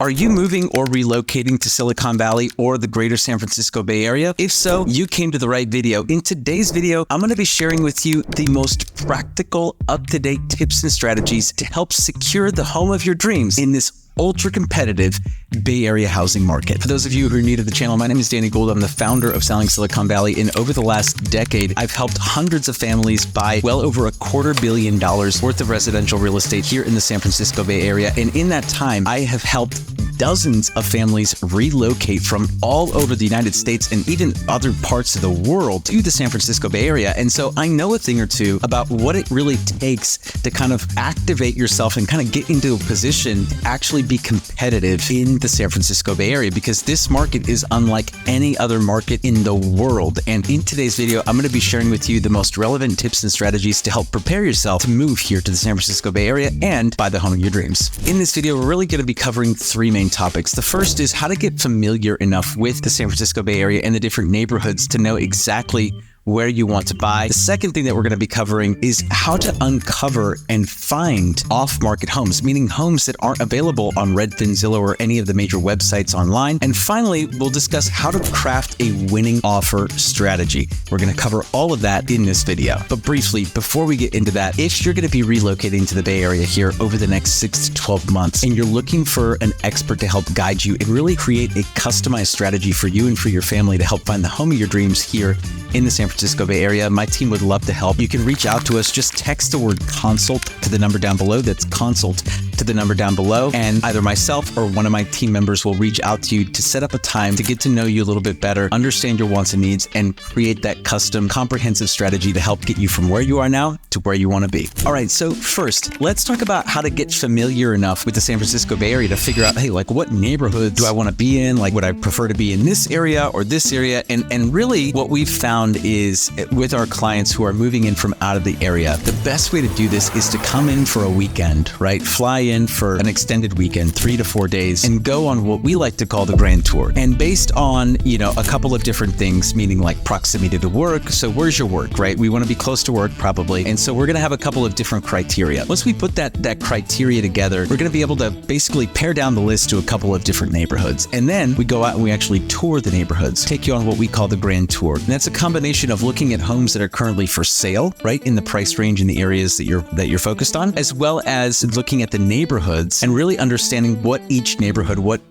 Are you moving or relocating to Silicon Valley or the greater San Francisco Bay Area? If so, you came to the right video. In today's video, I'm going to be sharing with you the most practical, up-to-date tips and strategies to help secure the home of your dreams in this ultra-competitive Bay Area housing market. For those of you who are new to the channel, my name is Danny Gould. I'm the founder of Selling Silicon Valley, and over the last decade, I've helped hundreds of families buy well over $250 million worth of residential real estate here in the San Francisco Bay Area. And in that time, I have helped dozens of families relocate from all over the United States and even other parts of the world to the San Francisco Bay Area. And so I know a thing or two about what it really takes to kind of activate yourself and kind of get into a position to actually be competitive in the San Francisco Bay Area, because this market is unlike any other market in the world. And in today's video, I'm going to be sharing with you the most relevant tips and strategies to help prepare yourself to move here to the San Francisco Bay Area and buy the home of your dreams. In this video, we're really going to be covering three main topics. The first is how to get familiar enough with the San Francisco Bay Area and the different neighborhoods to know exactly where you want to buy. The second thing that we're going to be covering is how to uncover and find off-market homes, meaning homes that aren't available on Redfin, Zillow, or any of the major websites online. And finally, we'll discuss how to craft a winning offer strategy. We're going to cover all of that in this video. But briefly, before we get into that, if you're going to be relocating to the Bay Area here over the next 6 to 12 months, and you're looking for an expert to help guide you and really create a customized strategy for you and for your family to help find the home of your dreams here in the San Francisco Bay Area, my team would love to help. You can reach out to us. Just text the word consult to the number down below. That's consult to the number down below. And either myself or one of my team members will reach out to you to set up a time to get to know you a little bit better, understand your wants and needs, and create that custom comprehensive strategy to help get you from where you are now to where you want to be. All right, so first, let's talk about how to get familiar enough with the San Francisco Bay Area to figure out, hey, like what neighborhood do I want to be in? Like, would I prefer to be in this area or this area? And really what we've found is with our clients who are moving in from out of the area, the best way to do this is to come in for a weekend, right? Fly in for an extended weekend, 3 to 4 days, and go on what we like to call the grand tour. And based on, a couple of different things, meaning like proximity to work. So where's your work, right? We want to be close to work probably. And so we're going to have a couple of different criteria. Once we put that criteria together, we're going to be able to basically pare down the list to a couple of different neighborhoods. And then we go out and we actually tour the neighborhoods, take you on what we call the grand tour. And that's a combination of looking at homes that are currently for sale, right, in the price range in the areas that you're focused on, as well as looking at the neighborhoods and really understanding what each neighborhood, what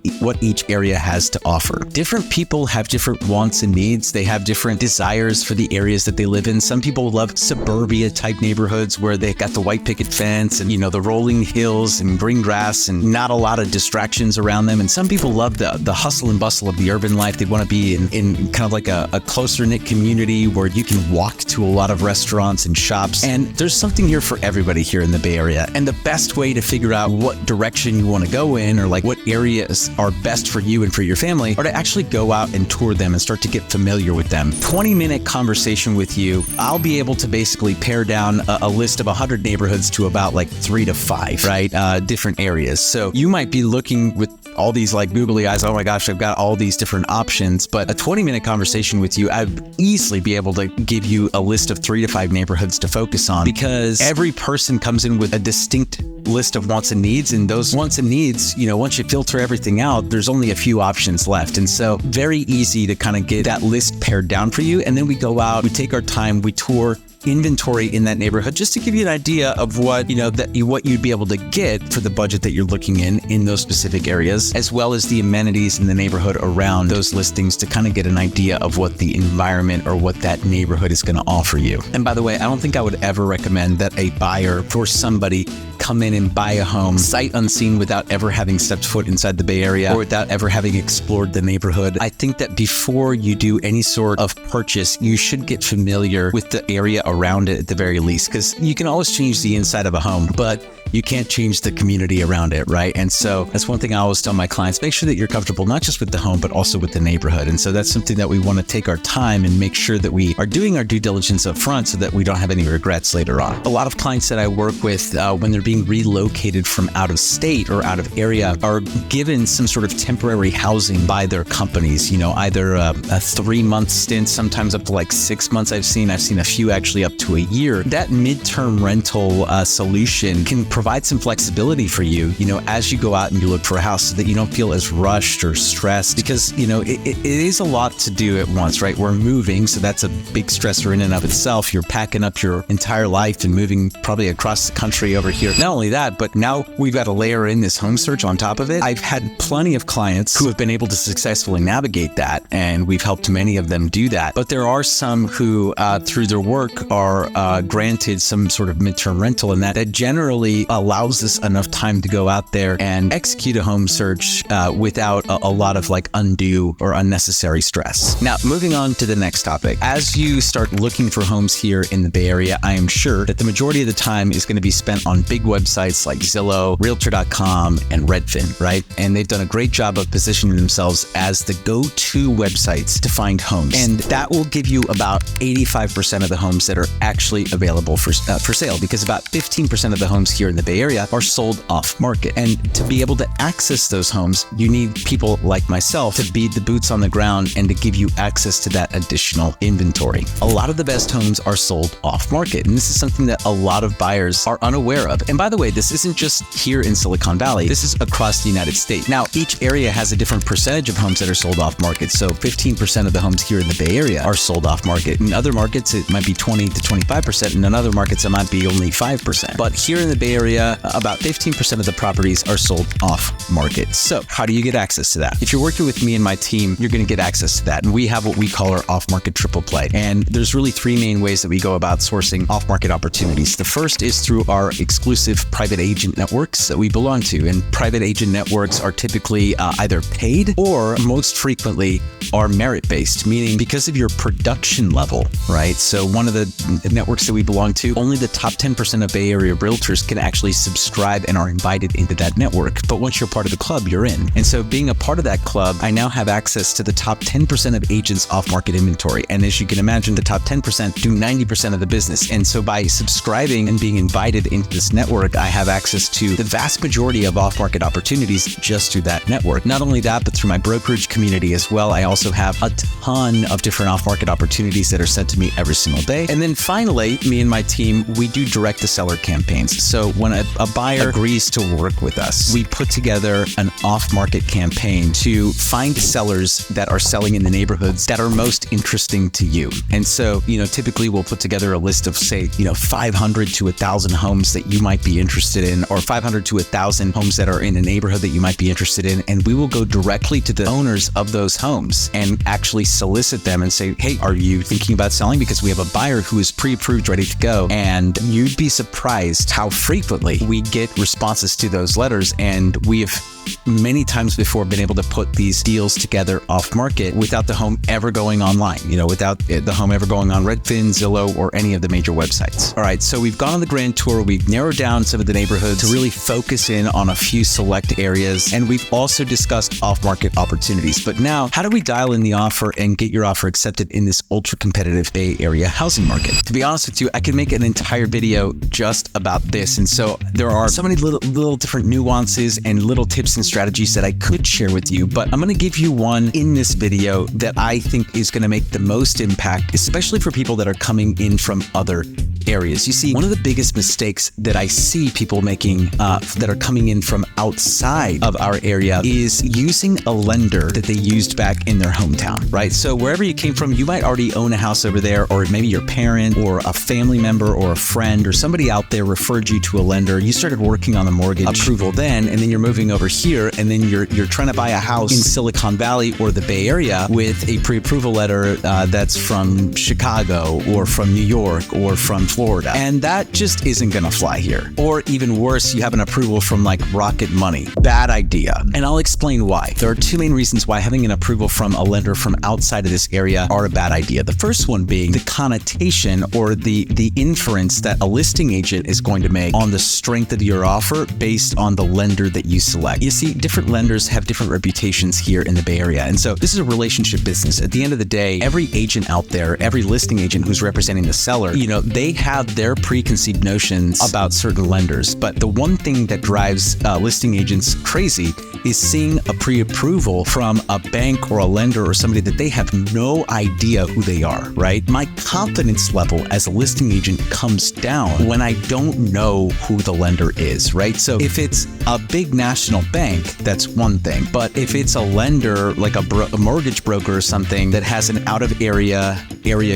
each area has to offer. Different people have different wants and needs. They have different desires for the areas that they live in. Some people love suburbia type neighborhoods where they got the white picket fence and the rolling hills and green grass and not a lot of distractions around them. And some people love the hustle and bustle of the urban life. They want to be in kind of like a closer knit community where you can walk to a lot of restaurants and shops. And there's something here for everybody here in the Bay Area. And the best way to figure out what direction you want to go in, or like what areas are best for you and for your family, are to actually go out and tour them and start to get familiar with them. 20-minute conversation with you, I'll be able to basically pare down a list of 100 neighborhoods to about like 3 to 5, right? Different areas. So you might be looking with all these like googly eyes, oh my gosh, I've got all these different options. But a 20-minute conversation with you, I'd easily be able to give you a list of 3 to 5 neighborhoods to focus on, because every person comes in with a distinct list of wants and needs. And those wants and needs, once you filter everything out, there's only a few options left. And so very easy to kind of get that list pared down for you. And then we go out, we take our time, we tour, inventory in that neighborhood, just to give you an idea of what what you'd be able to get for the budget that you're looking in those specific areas, as well as the amenities in the neighborhood around those listings, to kind of get an idea of what the environment or what that neighborhood is going to offer you. And by the way, I don't think I would ever recommend that a buyer for somebody come in and buy a home sight unseen without ever having stepped foot inside the Bay Area or without ever having explored the neighborhood. I think that before you do any sort of purchase, you should get familiar with the area around it at the very least, because you can always change the inside of a home, but you can't change the community around it, right? And so that's one thing I always tell my clients, make sure that you're comfortable not just with the home, but also with the neighborhood. And so that's something that we want to take our time and make sure that we are doing our due diligence up front so that we don't have any regrets later on. A lot of clients that I work with, when they're being relocated from out of state or out of area, are given some sort of temporary housing by their companies, either a 3-month stint, sometimes up to like 6 months. I've seen a few actually up to a year. That midterm rental solution can provide some flexibility for you, as you go out and you look for a house so that you don't feel as rushed or stressed because, it is a lot to do at once, right? We're moving, so that's a big stressor in and of itself. You're packing up your entire life and moving probably across the country over here. Not only that, but now we've got to layer in this home search on top of it. I've had plenty of clients who have been able to successfully navigate that, and we've helped many of them do that. But there are some who, through their work, are granted some sort of midterm rental, and that generally allows us enough time to go out there and execute a home search without a lot of undue or unnecessary stress. Now, moving on to the next topic. As you start looking for homes here in the Bay Area, I am sure that the majority of the time is going to be spent on big websites like Zillow, Realtor.com, and Redfin, right? And they've done a great job of positioning themselves as the go-to websites to find homes. And that will give you about 85% of the homes that are actually available for sale, because about 15% of the homes here in the Bay Area are sold off market. And to be able to access those homes, you need people like myself to be the boots on the ground and to give you access to that additional inventory. A lot of the best homes are sold off market, and this is something that a lot of buyers are unaware of. And by the way, this isn't just here in Silicon Valley, this is across the United States. Now, each area has a different percentage of homes that are sold off market. So 15% of the homes here in the Bay Area are sold off market. In other markets, it might be 20 to 25%, and in other markets, it might be only 5%. But here in the Bay Area, about 15% of the properties are sold off market. So how do you get access to that? If you're working with me and my team, you're going to get access to that. And we have what we call our off-market triple play. And there's really three main ways that we go about sourcing off-market opportunities. The first is through our exclusive private agent networks that we belong to. And private agent networks are typically either paid or most frequently are merit-based, meaning because of your production level, right? So one of the networks that we belong to, only the top 10% of Bay Area realtors can actually subscribe and are invited into that network. But once you're part of the club, you're in. And so being a part of that club, I now have access to the top 10% of agents off-market inventory. And as you can imagine, the top 10% do 90% of the business. And so by subscribing and being invited into this network, I have access to the vast majority of off-market opportunities just through that network. Not only that, but through my brokerage community as well, I also have a ton of different off-market opportunities that are sent to me every single day. And then finally, me and my team, we do direct-to-seller campaigns. So when a buyer agrees to work with us, we put together an off-market campaign to find sellers that are selling in the neighborhoods that are most interesting to you. And so, typically we'll put together a list of, say, 500 to 1,000 homes that you might be interested in, or 500 to 1,000 homes that are in a neighborhood that you might be interested in. And we will go directly to the owners of those homes and actually solicit them and say, hey, are you thinking about selling? Because we have a buyer who is pre-approved, ready to go. And you'd be surprised how frequently we get responses to those letters. And we have many times before been able to put these deals together off market without the home ever going online, without the home ever going on Redfin, Zillow, or any of the major websites. All right, so we've gone on the grand tour. We've narrowed down some of the neighborhoods to really focus in on a few select areas. And we've also discussed off-market opportunities. But now, how do we dial in the offer and get your offer accepted in this ultra-competitive Bay Area housing market? To be honest with you, I could make an entire video just about this. And so there are so many little different nuances and little tips and strategies that I could share with you, but I'm going to give you one in this video that I think is going to make the most impact, especially for people that are coming in from other areas. You see, one of the biggest mistakes that I see people making that are coming in from outside of our area is using a lender that they used back in their hometown, right? So wherever you came from, you might already own a house over there, or maybe your parent or a family member or a friend or somebody out there referred you to a lender. You started working on the mortgage approval then, and then you're moving over here, and then you're trying to buy a house in Silicon Valley or the Bay Area with a pre-approval letter that's from Chicago or from New York or from Florida. And that just isn't going to fly here. Or even worse, you have an approval from like Rocket Money. Bad idea. And I'll explain why. There are two main reasons why having an approval from a lender from outside of this area are a bad idea. The first one being the connotation or the inference that a listing agent is going to make on the strength of your offer based on the lender that you select. You see, different lenders have different reputations here in the Bay Area. And so this is a relationship business. At the end of the day, every agent out there, every listing agent who's representing the seller, they have their preconceived notions about certain lenders. But the one thing that drives listing agents crazy is seeing a pre-approval from a bank or a lender or somebody that they have no idea who they are, right? My confidence level as a listing agent comes down when I don't know who the lender is, right? So if it's a big national bank, that's one thing. But if it's a lender like a mortgage broker or something that has an out of area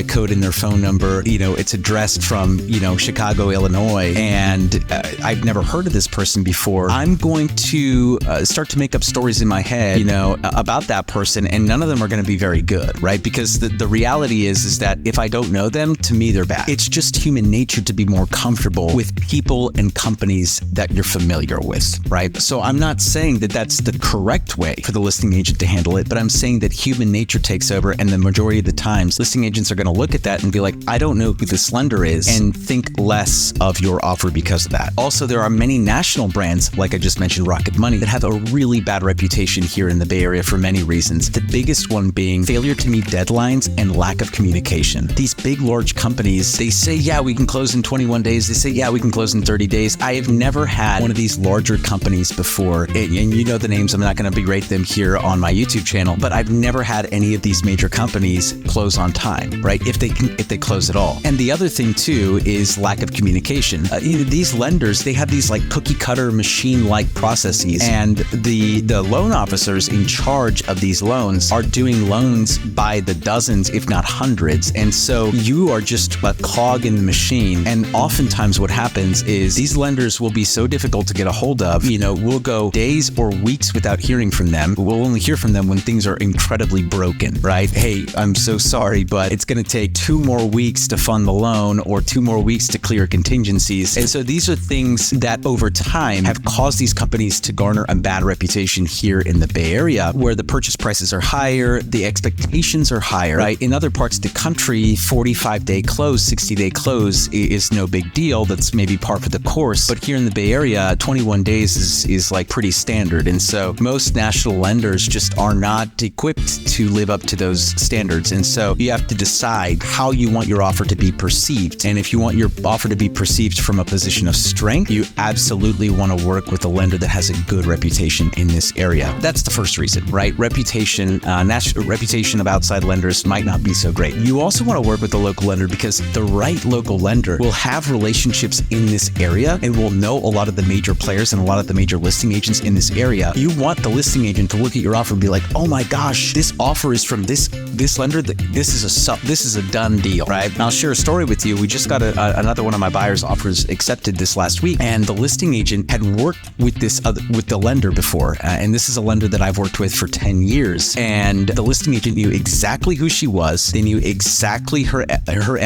code in their phone number, it's addressed from, Chicago, Illinois, and I've never heard of this person before, I'm going to start to make up stories in my head, about that person, and none of them are going to be very good, right? Because the reality is that if I don't know them, to me, they're bad. It's just human nature to be more comfortable with people and companies that you're familiar with, right? So I'm not saying that that's the correct way for the listing agent to handle it, but I'm saying that human nature takes over, and the majority of the times, listing agents are going to look at that and be like, I don't know who this lender is, and think less of your offer because of that. Also, there are many national brands, like I just mentioned, Rocket Money, that have a really bad reputation here in the Bay Area for many reasons. The biggest one being failure to meet deadlines and lack of communication. These big, large companies, they say, yeah, we can close in 21 days. They say, yeah, we can close in 30 days. I have never had one of these larger companies before, and you know the names. I'm not going to berate them here on my YouTube channel, but I've never had any of these major companies close on time, right? If they close at all. And the other thing too is lack of communication. These lenders, they have these like cookie cutter machine-like processes, and the loan officers in charge of these loans are doing loans by the dozens, if not hundreds. And so you are just a cog in the machine. And oftentimes what happens is these lenders will be so difficult to get a hold of. We'll go days or weeks without hearing from them. We'll only hear from them when things are incredibly broken, right? Hey, I'm so sorry, but it's going to take 2 more weeks to fund the loan or 2 more weeks to clear contingencies. And so these are things that over time have caused these companies to garner a bad reputation here in the Bay Area, where the purchase prices are higher, the expectations are higher, right? In other parts of the country, 45-day close, 60-day close is no big deal. That's maybe par for the course. But here in the Bay Area, 21 days is like pretty standard. And so most national lenders just are not equipped to live up to those standards. And so you have to decide how you want your offer to be perceived. And if you want your offer to be perceived from a position of strength, you absolutely want to work with a lender that has a good reputation in this area. That's the first reason, right? Reputation, national reputation of outside lenders might not be so great. You also want to work with a local lender because the right local lender will have relationships in this area and will know a lot of the major players and a lot of the major listing agents in this area. You want the listing agent to look at your offer and be like, oh my gosh, this offer is from this lender. This is a done deal, right? And I'll share a story with you. We just got another one of my buyer's offers accepted this last week, and the listing agent had worked with with the lender before, and this is a lender that I've worked with for 10 years. And the listing agent knew exactly who she was. They knew exactly her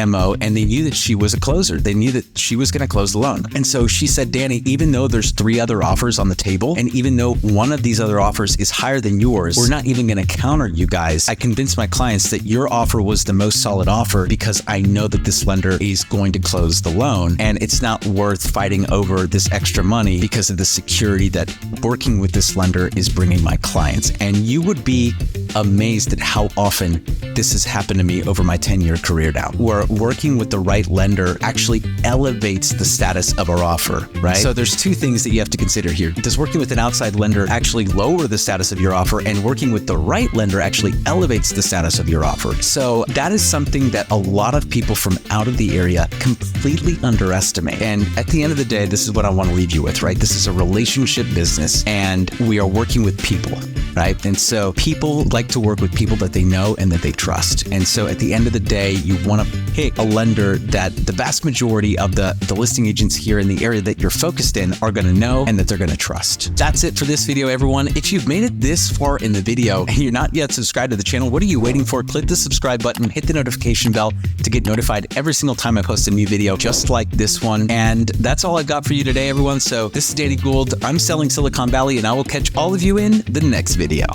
MO, and they knew that she was a closer. They knew that she was going to close the loan. And so she said, Danny, even though there's 3 other offers on the table, and even though one of these other offers is higher than yours, we're not even going to counter you guys. I convinced my clients that your offer was the most solid offer because I know that this lender is going to close the loan, and it's not worth fighting over this extra money because of the security that working with this lender is bringing my clients. And you would be amazed at how often this has happened to me over my 10-year career now, where working with the right lender actually elevates the status of our offer, right? So there's 2 things that you have to consider here. Does working with an outside lender actually lower the status of your offer, and working with the right lender actually elevates the status of your offer? So that is something that a lot of people from out of the area completely underestimate. And at the end of the day, this is what I want to leave you with, right? This is a relationship business, and we are working with people, right? And so people like to work with people that they know and that they trust. And so at the end of the day, you want to pick a lender that the vast majority of the listing agents here in the area that you're focused in are going to know and that they're going to trust. That's it for this video, everyone. If you've made it this far in the video and you're not yet subscribed to the channel, what are you waiting for? Click the subscribe button, hit the notification bell to get notified every single time I post a new video just like this one. And that's all I've got for you today, everyone. So this is Danny Gould. I'm selling Silicon Valley, and I will catch all of you in the next video.